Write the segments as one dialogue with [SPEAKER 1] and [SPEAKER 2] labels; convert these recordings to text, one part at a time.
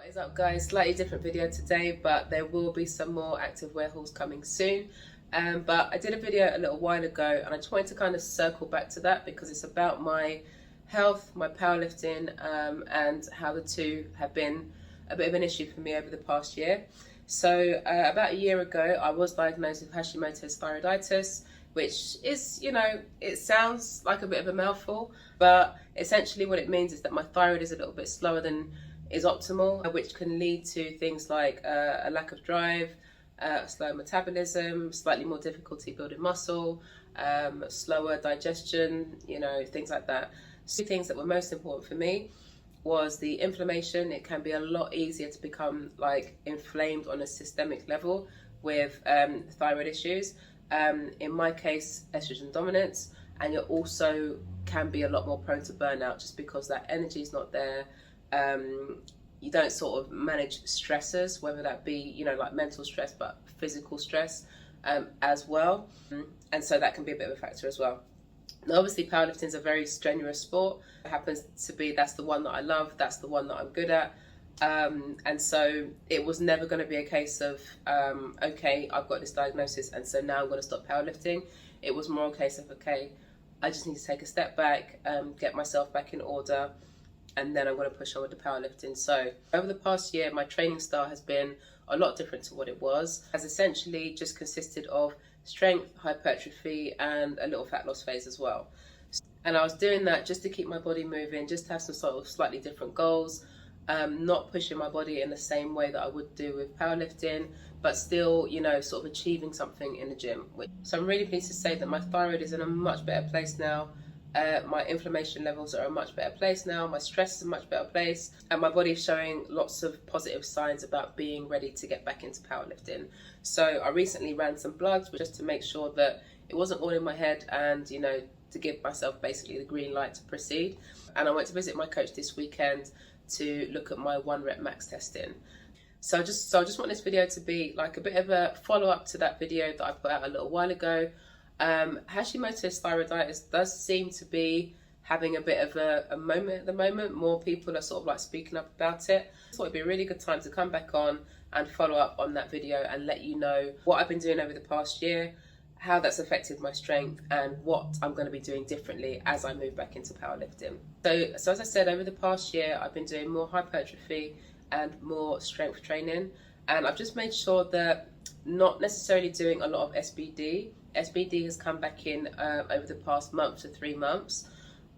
[SPEAKER 1] What is up, guys? Slightly different video today, but there will be some more active wear hauls coming soon. But I did a video a little while ago and I just wanted to kind of circle back to that because it's about my health, my powerlifting, and how the two have been a bit of an issue for me over the past year. So about a year ago, I was diagnosed with Hashimoto's thyroiditis, which is, it sounds like a bit of a mouthful, but essentially what it means is that my thyroid is a little bit slower than is optimal, which can lead to things like a lack of drive, slow metabolism, slightly more difficulty building muscle, slower digestion, things like that. Two things that were most important for me was the inflammation. It can be a lot easier to become like inflamed on a systemic level with thyroid issues. In my case, estrogen dominance, and you also can be a lot more prone to burnout just because that energy is not there. You don't sort of manage stressors, whether that be, like mental stress, but physical stress as well. And so that can be a bit of a factor as well. Now, obviously, powerlifting is a very strenuous sport. It happens to be that's the one that I love, that's the one that I'm good at. And so it was never going to be a case of, okay, I've got this diagnosis, and so now I'm going to stop powerlifting. It was more a case of, okay, I just need to take a step back, get myself back in order, and then I'm going to push on with the powerlifting. So over the past year, my training style has been a lot different to what it was. It has essentially just consisted of strength, hypertrophy, and a little fat loss phase as well. And I was doing that just to keep my body moving, just to have some sort of slightly different goals, not pushing my body in the same way that I would do with powerlifting, but still, sort of achieving something in the gym. So I'm really pleased to say that my thyroid is in a much better place now. My inflammation levels are a much better place now, my stress is a much better place, and my body is showing lots of positive signs about being ready to get back into powerlifting. So I recently ran some bloods just to make sure that it wasn't all in my head and, to give myself basically the green light to proceed. And I went to visit my coach this weekend to look at my 1 rep max testing. So I just want this video to be like a bit of a follow-up to that video that I put out a little while ago. Hashimoto's thyroiditis does seem to be having a bit of a moment at the moment. More people are sort of like speaking up about it. So it'd be a really good time to come back on and follow up on that video and let you know what I've been doing over the past year, how that's affected my strength, and what I'm going to be doing differently as I move back into powerlifting. So as I said, over the past year, I've been doing more hypertrophy and more strength training, and I've just made sure that not necessarily doing a lot of SBD. SBD has come back in over the past month to 3 months.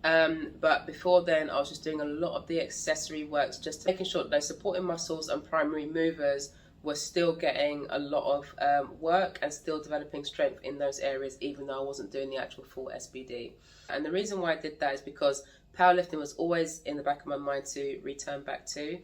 [SPEAKER 1] But before then, I was just doing a lot of the accessory works, just making sure that those supporting muscles and primary movers were still getting a lot of work and still developing strength in those areas, even though I wasn't doing the actual full SBD. And the reason why I did that is because powerlifting was always in the back of my mind to return back to.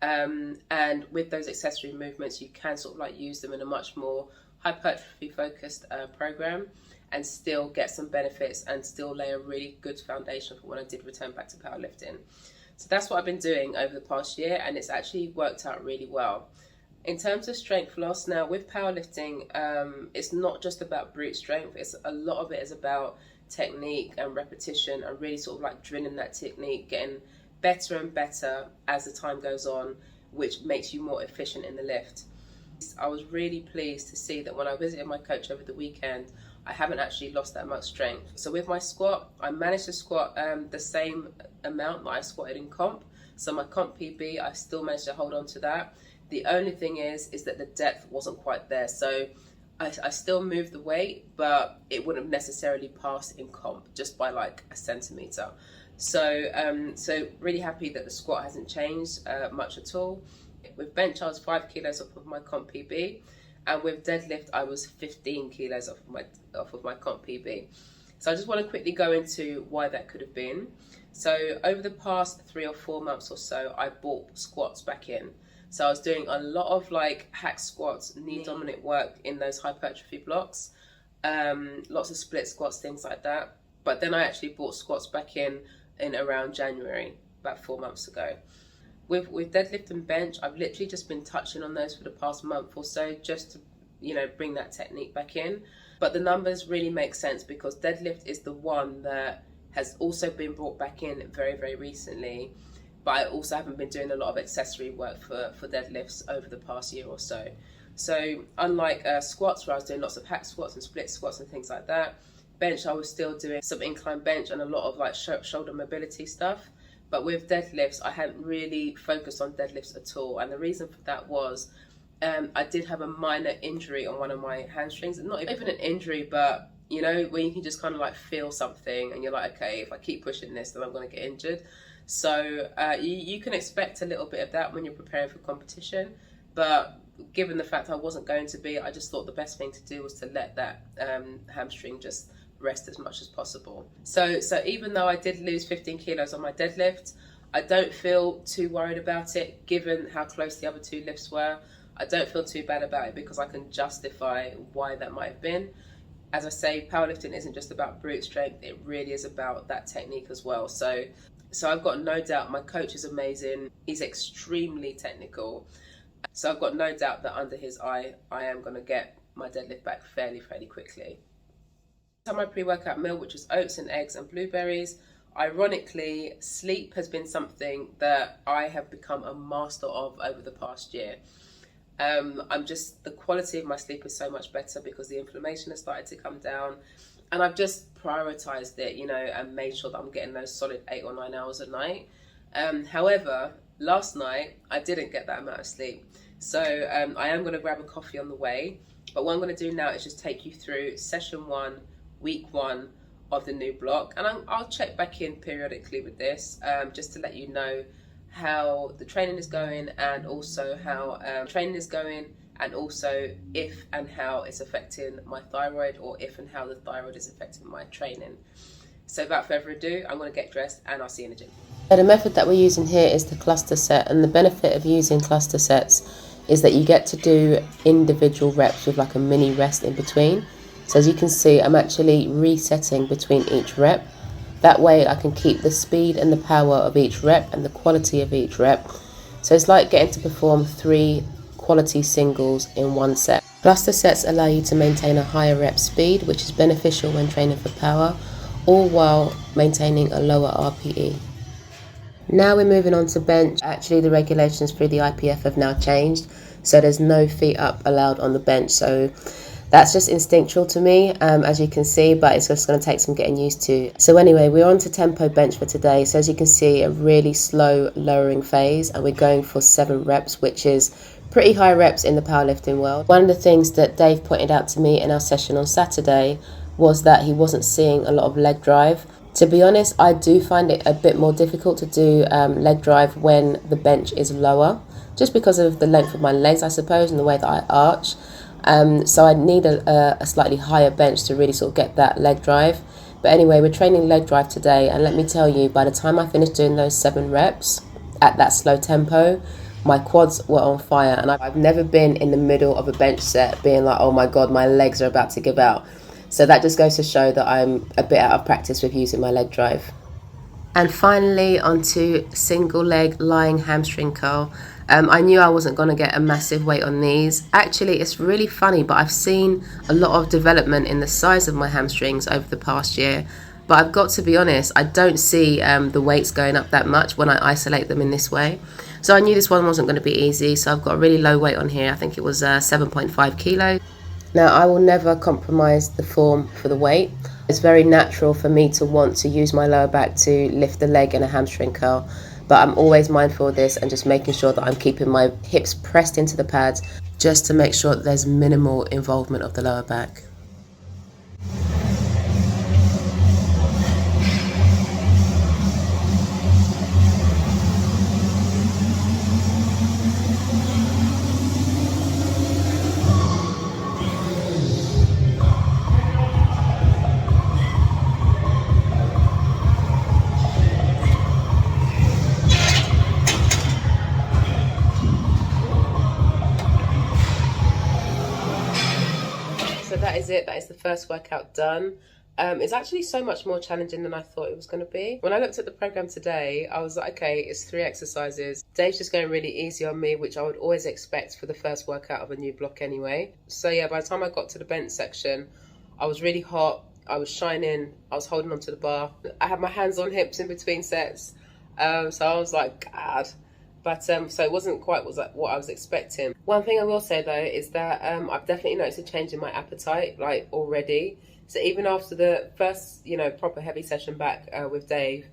[SPEAKER 1] And with those accessory movements, you can sort of like use them in a much more hypertrophy focused program and still get some benefits and still lay a really good foundation for when I did return back to powerlifting. So that's what I've been doing over the past year, and it's actually worked out really well. In terms of strength loss, now with powerlifting, it's not just about brute strength. It's a lot of it is about technique and repetition and really sort of like drilling that technique, getting better and better as the time goes on, which makes you more efficient in the lift. I was really pleased to see that when I visited my coach over the weekend, I haven't actually lost that much strength. So with my squat, I managed to squat the same amount that I squatted in comp. So my comp PB, I still managed to hold on to that. The only thing is that the depth wasn't quite there. So I still moved the weight, but it wouldn't have necessarily passed in comp just by like a centimetre. So really happy that the squat hasn't changed much at all. With bench, I was 5 kilos off of my comp PB, and with deadlift, I was 15 kilos off of my comp PB. So I just want to quickly go into why that could have been. So over the past 3 or 4 months or so, I brought squats back in. So I was doing a lot of like hack squats, knee dominant work in those hypertrophy blocks, lots of split squats, things like that. But then I actually brought squats back in around January, about 4 months ago. With deadlift and bench, I've literally just been touching on those for the past month or so, just to bring that technique back in. But the numbers really make sense because deadlift is the one that has also been brought back in very, very recently. but I also haven't been doing a lot of accessory work for deadlifts over the past year or so. So unlike squats, where I was doing lots of hack squats and split squats and things like that, bench, I was still doing some incline bench and a lot of like shoulder mobility stuff. But with deadlifts, I hadn't really focused on deadlifts at all. And the reason for that was I did have a minor injury on one of my hamstrings. Not even an injury, but you know, when you can just kind of like feel something and you're like, okay, if I keep pushing this, then I'm going to get injured. So you can expect a little bit of that when you're preparing for competition. But given the fact I wasn't going to be, I just thought the best thing to do was to let that hamstring just rest as much as possible. So even though I did lose 15 kilos on my deadlift, I don't feel too worried about it given how close the other two lifts were. I don't feel too bad about it because I can justify why that might have been. As I say, powerlifting isn't just about brute strength, it really is about that technique as well. So I've got no doubt my coach is amazing. He's extremely technical. So I've got no doubt that under his eye, I am going to get my deadlift back fairly quickly. I had my pre-workout meal, which was oats and eggs and blueberries. Ironically, sleep has been something that I have become a master of over the past year. The quality of my sleep is so much better because the inflammation has started to come down, and I've just prioritized it, you know, and made sure that I'm getting those solid 8 or 9 hours a night. However, last night I didn't get that amount of sleep. So I am going to grab a coffee on the way, but what I'm going to do now is just take you through session 1, week 1 of the new block, and I'll check back in periodically with this just to let you know how the training is going, and also how if and how it's affecting my thyroid, or if and how the thyroid is affecting my training. So without further ado, I'm going to get dressed and I'll see you in the gym.
[SPEAKER 2] So the method that we're using here is the cluster set, and the benefit of using cluster sets is that you get to do individual reps with like a mini rest in between. So as you can see, I'm actually resetting between each rep. That way I can keep the speed and the power of each rep and the quality of each rep. So it's like getting to perform 3 quality singles in one set. Cluster sets allow you to maintain a higher rep speed, which is beneficial when training for power, all while maintaining a lower RPE. Now we're moving on to bench. Actually, the regulations through the IPF have now changed, so there's no feet up allowed on the bench. So that's just instinctual to me, as you can see, but it's just going to take some getting used to. So anyway, we're on to tempo bench for today. So as you can see, a really slow lowering phase, and we're going for 7 reps, which is pretty high reps in the powerlifting world. One of the things that Dave pointed out to me in our session on Saturday was that he wasn't seeing a lot of leg drive. To be honest, I do find it a bit more difficult to do leg drive when the bench is lower, just because of the length of my legs, I suppose, and the way that I arch. So I need a slightly higher bench to really sort of get that leg drive. But anyway, we're training leg drive today, and let me tell you, by the time I finished doing those 7 reps at that slow tempo, my quads were on fire, and I've never been in the middle of a bench set being like, oh my god, my legs are about to give out. So that just goes to show that I'm a bit out of practice with using my leg drive. And finally, onto single leg lying hamstring curl. I knew I wasn't going to get a massive weight on these. Actually, it's really funny, but I've seen a lot of development in the size of my hamstrings over the past year. But I've got to be honest, I don't see the weights going up that much when I isolate them in this way. So I knew this one wasn't going to be easy, so I've got a really low weight on here. I think it was 7.5 kilos. Now, I will never compromise the form for the weight. It's very natural for me to want to use my lower back to lift the leg in a hamstring curl, but I'm always mindful of this and just making sure that I'm keeping my hips pressed into the pads just to make sure that there's minimal involvement of the lower back. So that is it. That is the first workout done. It's actually so much more challenging than I thought it was going to be. When I looked at the program today, I was like, okay, it's 3 exercises. Dave's just going really easy on me, which I would always expect for the first workout of a new block anyway. So yeah, by the time I got to the bench section, I was really hot. I was shining. I was holding onto the bar. I had my hands on hips in between sets.
[SPEAKER 1] So I was like, God. But so it wasn't quite what I was expecting. One thing I will say though is that I've definitely noticed a change in my appetite, like already. So even after the first, proper heavy session back with Dave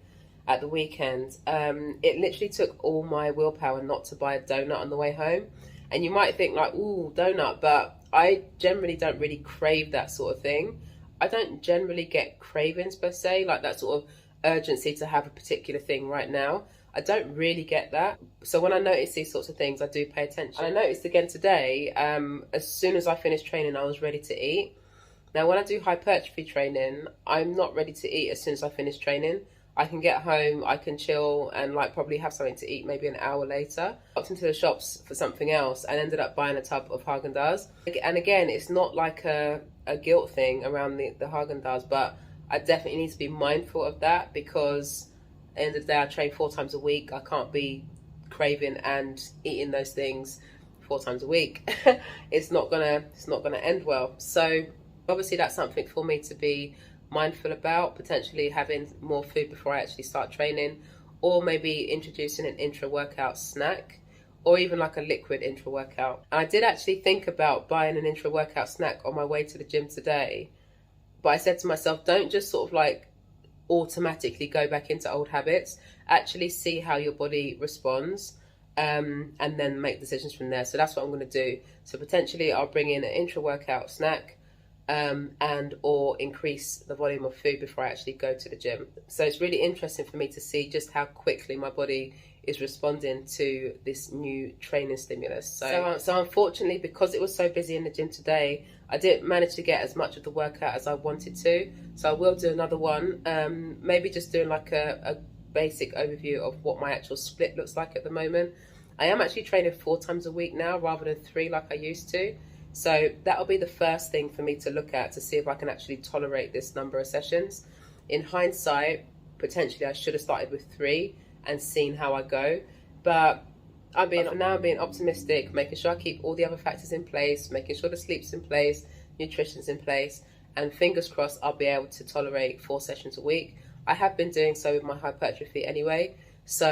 [SPEAKER 1] at the weekend, it literally took all my willpower not to buy a donut on the way home. And you might think like, ooh, donut, but I generally don't really crave that sort of thing. I don't generally get cravings per se, like that sort of urgency to have a particular thing right now. I don't really get that. So when I notice these sorts of things, I do pay attention. And I noticed again today, as soon as I finished training, I was ready to eat. Now, when I do hypertrophy training, I'm not ready to eat as soon as I finish training. I can get home, I can chill and like probably have something to eat maybe an hour later. I popped into the shops for something else and ended up buying a tub of Haagen-Dazs. And again, it's not like a guilt thing around the Haagen-Dazs, but I definitely need to be mindful of that because at the end of the day, I train 4 times a week. I can't be craving and eating those things 4 times a week. It's not gonna end well. So obviously that's something for me to be mindful about, potentially having more food before I actually start training, or maybe introducing an intra-workout snack, or even like a liquid intra-workout. And I did actually think about buying an intra-workout snack on my way to the gym today, but I said to myself, don't just sort of like automatically go back into old habits. Actually see how your body responds, and then make decisions from there. So that's what I'm going to do. So potentially I'll bring in an intra-workout snack, and or increase the volume of food before I actually go to the gym. So it's really interesting for me to see just how quickly my body is responding to this new training stimulus. So unfortunately, because it was so busy in the gym today, I didn't manage to get as much of the workout as I wanted to. So I will do another one, maybe just doing like a basic overview of what my actual split looks like at the moment. I am actually training 4 times a week now rather than 3 like I used to. So that'll be the first thing for me to look at to see if I can actually tolerate this number of sessions. In hindsight, potentially I should have started with 3 and seen how I go. But I'm being optimistic, making sure I keep all the other factors in place, making sure the sleep's in place, nutrition's in place, and fingers crossed I'll be able to tolerate 4 sessions a week. I have been doing so with my hypertrophy anyway, so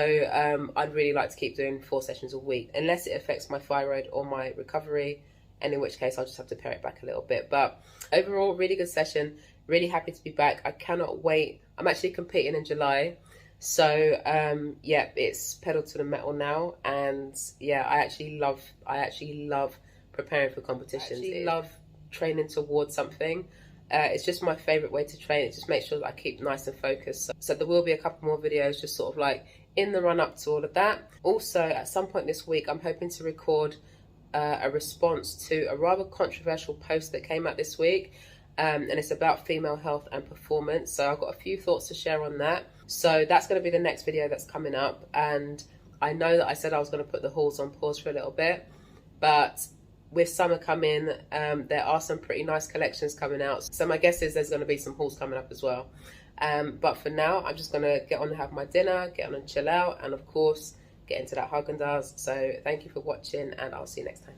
[SPEAKER 1] I'd really like to keep doing 4 sessions a week, unless it affects my thyroid or my recovery, and in which case I'll just have to pare it back a little bit. But overall, really good session, really happy to be back. I cannot wait. I'm actually competing in July, so yeah, it's pedal to the metal now. And yeah, I actually love preparing for competitions. I love training towards something. It's just my favorite way to train. It just makes sure that I keep nice and focused. So there will be a couple more videos just sort of like in the run up to all of that. Also, at some point this week, I'm hoping to record a response to a rather controversial post that came out this week, and it's about female health and performance. So I've got a few thoughts to share on that. So that's going to be the next video that's coming up. And I know that I said I was going to put the hauls on pause for a little bit, but with summer coming, there are some pretty nice collections coming out. So my guess is there's going to be some hauls coming up as well. But for now, I'm just going to get on and have my dinner, get on and chill out, and of course, get into that Haagen-Dazs. So thank you for watching, and I'll see you next time.